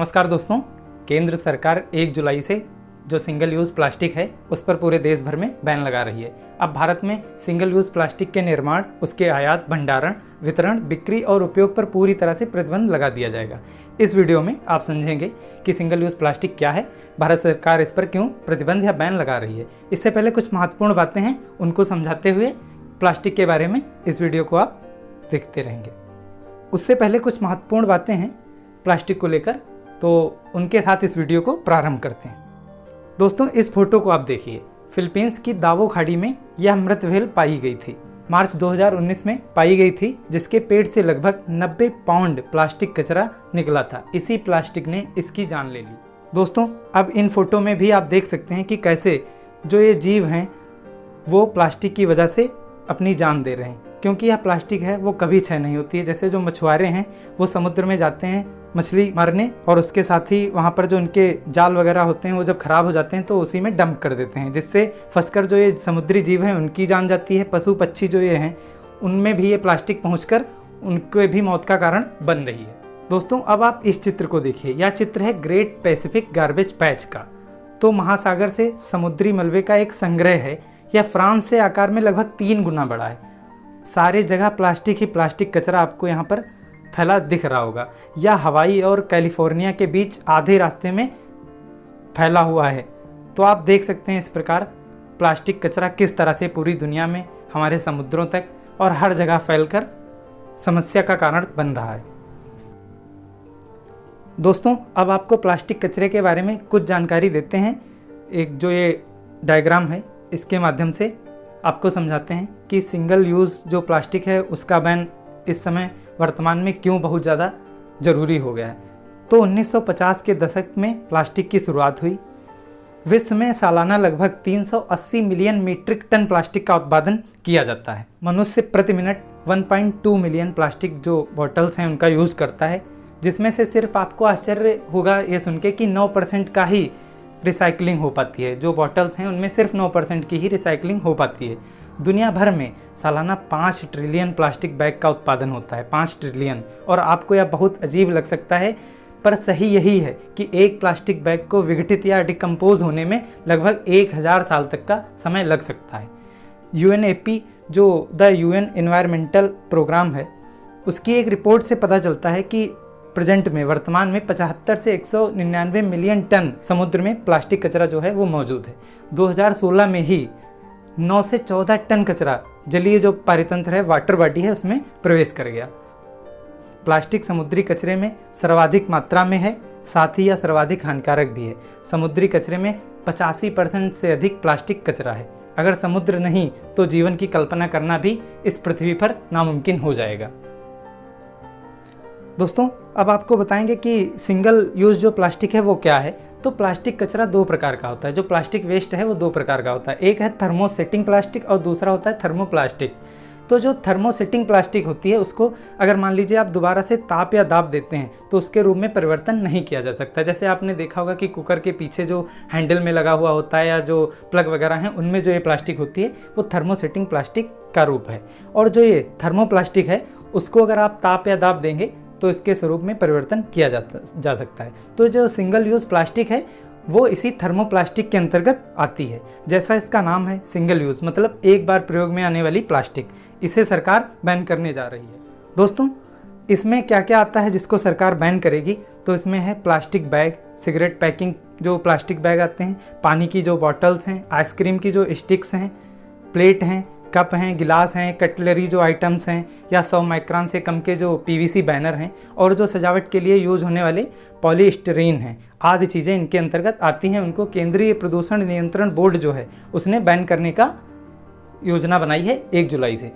नमस्कार दोस्तों, केंद्र सरकार 1 जुलाई से जो सिंगल यूज़ प्लास्टिक है उस पर पूरे देश भर में बैन लगा रही है। अब भारत में सिंगल यूज़ प्लास्टिक के निर्माण, उसके आयात, भंडारण, वितरण, बिक्री और उपयोग पर पूरी तरह से प्रतिबंध लगा दिया जाएगा। इस वीडियो में आप समझेंगे कि सिंगल यूज़ प्लास्टिक क्या है, भारत सरकार इस पर क्यों प्रतिबंध या बैन लगा रही है। इससे पहले कुछ महत्वपूर्ण बातें हैं, उनको समझाते हुए प्लास्टिक के बारे में इस वीडियो को आप देखते रहेंगे। उससे पहले कुछ महत्वपूर्ण बातें हैं प्लास्टिक को लेकर, तो उनके साथ इस वीडियो को प्रारंभ करते हैं। दोस्तों, इस फोटो को आप देखिए। फिलीपींस की दावो खाड़ी में यह मृत व्हेल पाई गई थी। मार्च 2019 में पाई गई थी, जिसके पेट से लगभग 90 पाउंड प्लास्टिक कचरा निकला था। इसी प्लास्टिक ने इसकी जान ले ली। दोस्तों, अब इन फोटो में भी आप देख सकते हैं कि कैसे जो ये जीव हैं वो प्लास्टिक की वजह से अपनी जान दे रहे हैं, क्योंकि यह प्लास्टिक है वो कभी क्षय नहीं होती है। जैसे जो मछुआरे हैं वो समुद्र में जाते हैं मछली मारने, और उसके साथ ही वहाँ पर जो उनके जाल वगैरह होते हैं वो जब ख़राब हो जाते हैं तो उसी में डंप कर देते हैं, जिससे फंसकर जो ये समुद्री जीव हैं उनकी जान जाती है। पशु पक्षी जो ये हैं उनमें भी ये प्लास्टिक पहुँचकर उनके भी मौत का कारण बन रही है। दोस्तों, अब आप इस चित्र को देखिए। यह चित्र है ग्रेट पैसिफिक गार्बेज पैच का। तो महासागर से समुद्री मलबे का एक संग्रह है। यह फ्रांस से आकार में लगभग 3 गुना बड़ा है। सारे जगह प्लास्टिक ही प्लास्टिक कचरा आपको यहाँ पर फैला दिख रहा होगा। यह हवाई और कैलिफोर्निया के बीच आधे रास्ते में फैला हुआ है। तो आप देख सकते हैं इस प्रकार प्लास्टिक कचरा किस तरह से पूरी दुनिया में हमारे समुद्रों तक और हर जगह फैलकर समस्या का कारण बन रहा है। दोस्तों, अब आपको प्लास्टिक कचरे के बारे में कुछ जानकारी देते हैं। एक जो ये डायग्राम है इसके माध्यम से आपको समझाते हैं कि सिंगल यूज़ जो प्लास्टिक है उसका बैन इस समय वर्तमान में क्यों बहुत ज़्यादा ज़रूरी हो गया है। तो 1950 के दशक में प्लास्टिक की शुरुआत हुई। विश्व में सालाना लगभग 380 मिलियन मीट्रिक टन प्लास्टिक का उत्पादन किया जाता है। मनुष्य प्रति मिनट 1.2 मिलियन प्लास्टिक जो बॉटल्स हैं उनका यूज़ करता है, जिसमें से सिर्फ आपको आश्चर्य होगा ये सुन के कि 9% का ही रिसाइकलिंग हो पाती है। जो बॉटल्स हैं उनमें सिर्फ 9% की ही रिसाइकलिंग हो पाती है। दुनिया भर में सालाना 5 ट्रिलियन प्लास्टिक बैग का उत्पादन होता है, 5 ट्रिलियन। और आपको यह बहुत अजीब लग सकता है, पर सही यही है कि एक प्लास्टिक बैग को विघटित या डिकम्पोज होने में लगभग 1000 साल तक का समय लग सकता है। UNEP जो द UN एनवायरमेंटल प्रोग्राम है, उसकी एक रिपोर्ट से पता चलता है कि प्रेजेंट में वर्तमान में 75 से 199 मिलियन टन समुद्र में प्लास्टिक कचरा जो है वो मौजूद है। 2016 में ही 9 से 14 टन कचरा जलीय जो पारितंत्र है, वाटर बॉडी है, उसमें प्रवेश कर गया। प्लास्टिक समुद्री कचरे में सर्वाधिक मात्रा में है, साथ ही यह सर्वाधिक हानिकारक भी है। समुद्री कचरे में 85% से अधिक प्लास्टिक कचरा है। अगर समुद्र नहीं तो जीवन की कल्पना करना भी इस पृथ्वी पर नामुमकिन हो जाएगा। दोस्तों, अब आपको बताएंगे कि सिंगल यूज़ जो प्लास्टिक है वो क्या है। तो प्लास्टिक कचरा 2 प्रकार का होता है। जो प्लास्टिक वेस्ट है वो 2 प्रकार का होता है। एक है थर्मोसेटिंग प्लास्टिक और दूसरा होता है थर्मोप्लास्टिक। तो जो थर्मोसेटिंग प्लास्टिक होती है उसको अगर मान लीजिए आप दोबारा से ताप या दाब देते हैं तो उसके रूप में परिवर्तन नहीं किया जा सकता। जैसे आपने देखा होगा कि कुकर के पीछे जो हैंडल में लगा हुआ होता है या जो प्लग वगैरह हैं उनमें जो ये प्लास्टिक होती है वो थर्मोसेटिंग प्लास्टिक का रूप है। और जो ये थर्मोप्लास्टिक है उसको अगर आप ताप या दाब देंगे तो इसके स्वरूप में परिवर्तन किया जा सकता है। तो जो सिंगल यूज़ प्लास्टिक है वो इसी थर्मोप्लास्टिक के अंतर्गत आती है। जैसा इसका नाम है सिंगल यूज़, मतलब एक बार प्रयोग में आने वाली प्लास्टिक, इसे सरकार बैन करने जा रही है। दोस्तों, इसमें क्या क्या आता है जिसको सरकार बैन करेगी? तो इसमें है प्लास्टिक बैग, सिगरेट पैकिंग जो प्लास्टिक बैग आते हैं, पानी की जो बॉटल्स हैं, आइसक्रीम की जो स्टिक्स हैं, प्लेट हैं, कप हैं, गिलास हैं, कटलरी जो आइटम्स हैं, या 100 माइक्रोन से कम के जो PVC बैनर हैं, और जो सजावट के लिए यूज होने वाले पॉलीस्टीरीन हैं, आदि चीज़ें इनके अंतर्गत आती हैं। उनको केंद्रीय प्रदूषण नियंत्रण बोर्ड जो है उसने बैन करने का योजना बनाई है 1 जुलाई से।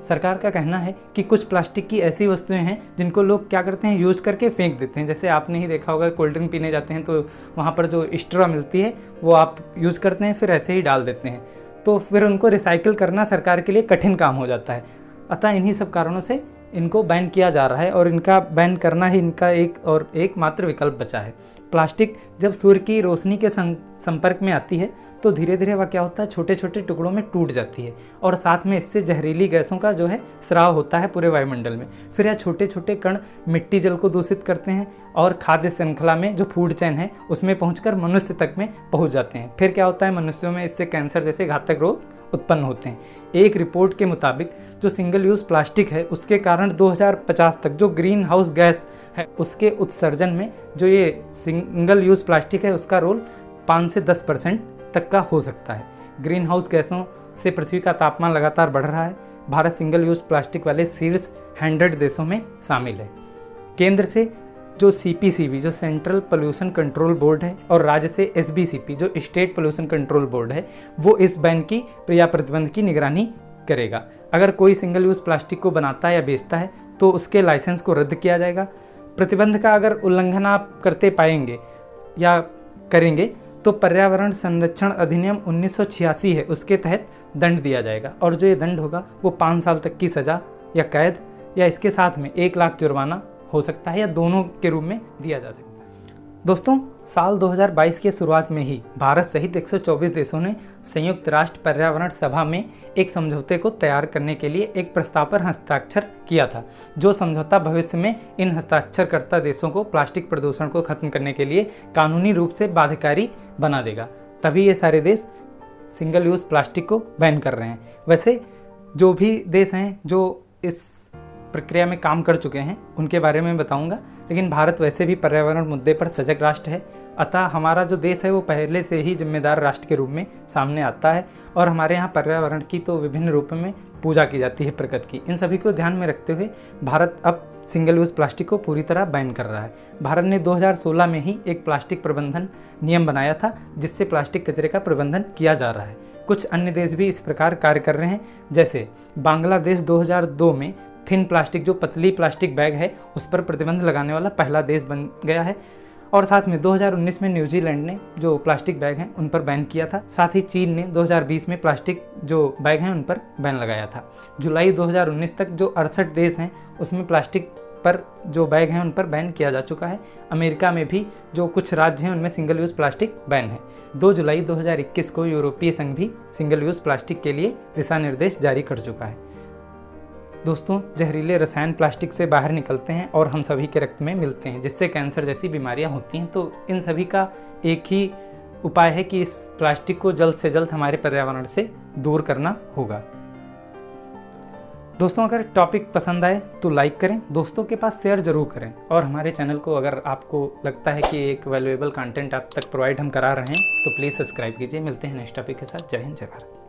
सरकार का कहना है कि कुछ प्लास्टिक की ऐसी वस्तुएं हैं जिनको लोग क्या करते हैं, यूज़ करके फेंक देते हैं। जैसे आपने ही देखा होगा कोल्ड ड्रिंक पीने जाते हैं तो वहाँ पर जो स्ट्रॉ मिलती है वो आप यूज़ करते हैं, फिर ऐसे ही डाल देते हैं, तो फिर उनको रिसाइकिल करना सरकार के लिए कठिन काम हो जाता है। अतः इन्हीं सब कारणों से इनको बैन किया जा रहा है और इनका बैन करना ही इनका एकमात्र विकल्प बचा है। प्लास्टिक जब सूर्य की रोशनी के संपर्क में आती है तो धीरे धीरे वह क्या होता है, छोटे छोटे टुकड़ों में टूट जाती है और साथ में इससे जहरीली गैसों का जो है स्राव होता है पूरे वायुमंडल में। फिर यह छोटे छोटे कण मिट्टी जल को दूषित करते हैं और खाद्य श्रृंखला में जो फूड चेन है उसमें पहुंचकर मनुष्य तक में पहुंच जाते हैं। फिर क्या होता है, मनुष्यों में इससे कैंसर जैसे घातक रोग उत्पन्न होते हैं। एक रिपोर्ट के मुताबिक जो सिंगल यूज़ प्लास्टिक है उसके कारण 2050 तक जो ग्रीन हाउस गैस है उसके उत्सर्जन में जो ये सिंगल यूज़ प्लास्टिक है उसका रोल 5 से 10% तक का हो सकता है। ग्रीन हाउस गैसों से पृथ्वी का तापमान लगातार बढ़ रहा है। भारत सिंगल यूज़ प्लास्टिक वाले शीर्ष 100 देशों में शामिल है। केंद्र से जो CPCB जो सेंट्रल पोल्यूशन कंट्रोल बोर्ड है और राज्य से SBCP जो स्टेट पोल्यूशन कंट्रोल बोर्ड है वो इस बैन की या प्रतिबंध की निगरानी करेगा। अगर कोई सिंगल यूज़ प्लास्टिक को बनाता है या बेचता है तो उसके लाइसेंस को रद्द किया जाएगा। प्रतिबंध का अगर उल्लंघन आप करते पाएंगे या करेंगे तो पर्यावरण संरक्षण अधिनियम 1986 है उसके तहत दंड दिया जाएगा और जो ये दंड होगा वो 5 साल तक की सज़ा या कैद या इसके साथ में 1 लाख जुर्माना हो सकता है या दोनों के रूप में दिया जा सकता है। दोस्तों, साल 2022 के शुरुआत में ही भारत सहित 124 देशों ने संयुक्त राष्ट्र पर्यावरण सभा में एक समझौते को तैयार करने के लिए एक प्रस्ताव पर हस्ताक्षर किया था। जो समझौता भविष्य में इन हस्ताक्षरकर्ता देशों को प्लास्टिक प्रदूषण को खत्म करने के लिए कानूनी रूप से बाध्यकारी बना देगा। तभी ये सारे देश सिंगल यूज़ प्लास्टिक को बैन कर रहे हैं। वैसे जो भी देश हैं जो इस प्रक्रिया में काम कर चुके हैं उनके बारे में बताऊंगा, लेकिन भारत वैसे भी पर्यावरण मुद्दे पर सजग राष्ट्र है। अतः हमारा जो देश है वो पहले से ही जिम्मेदार राष्ट्र के रूप में सामने आता है और हमारे यहाँ पर्यावरण की तो विभिन्न रूपों में पूजा की जाती है प्रकृति की। इन सभी को ध्यान में रखते हुए भारत अब सिंगल यूज़ प्लास्टिक को पूरी तरह बैन कर रहा है। भारत ने 2016 में ही एक प्लास्टिक प्रबंधन नियम बनाया था जिससे प्लास्टिक कचरे का प्रबंधन किया जा रहा है। कुछ अन्य देश भी इस प्रकार कार्य कर रहे हैं, जैसे बांग्लादेश 2002 में थिन प्लास्टिक जो पतली प्लास्टिक बैग है उस पर प्रतिबंध लगाने वाला पहला देश बन गया है और साथ में 2019 में न्यूजीलैंड ने जो प्लास्टिक बैग हैं उन पर बैन किया था। साथ ही चीन ने 2020 में प्लास्टिक जो बैग हैं उन पर बैन लगाया था। जुलाई 2019 तक जो 68 देश हैं उसमें प्लास्टिक पर जो बैग हैं उन पर बैन किया जा चुका है। अमेरिका में भी जो कुछ राज्य हैं उनमें सिंगल यूज़ प्लास्टिक बैन है। 2 जुलाई 2021 को यूरोपीय संघ भी सिंगल यूज़ प्लास्टिक के लिए दिशा निर्देश जारी कर चुका है। दोस्तों, जहरीले रसायन प्लास्टिक से बाहर निकलते हैं और हम सभी के रक्त में मिलते हैं जिससे कैंसर जैसी बीमारियां होती हैं। तो इन सभी का एक ही उपाय है कि इस प्लास्टिक को जल्द से जल्द हमारे पर्यावरण से दूर करना होगा। दोस्तों, अगर टॉपिक पसंद आए तो लाइक करें, दोस्तों के पास शेयर जरूर करें और हमारे चैनल को अगर आपको लगता है कि एक वैल्यूएबल कंटेंट आप तक प्रोवाइड हम करा रहे हैं तो प्लीज़ सब्सक्राइब कीजिए। मिलते हैं नेक्स्ट टॉपिक के साथ। जय हिंद, जय भारत।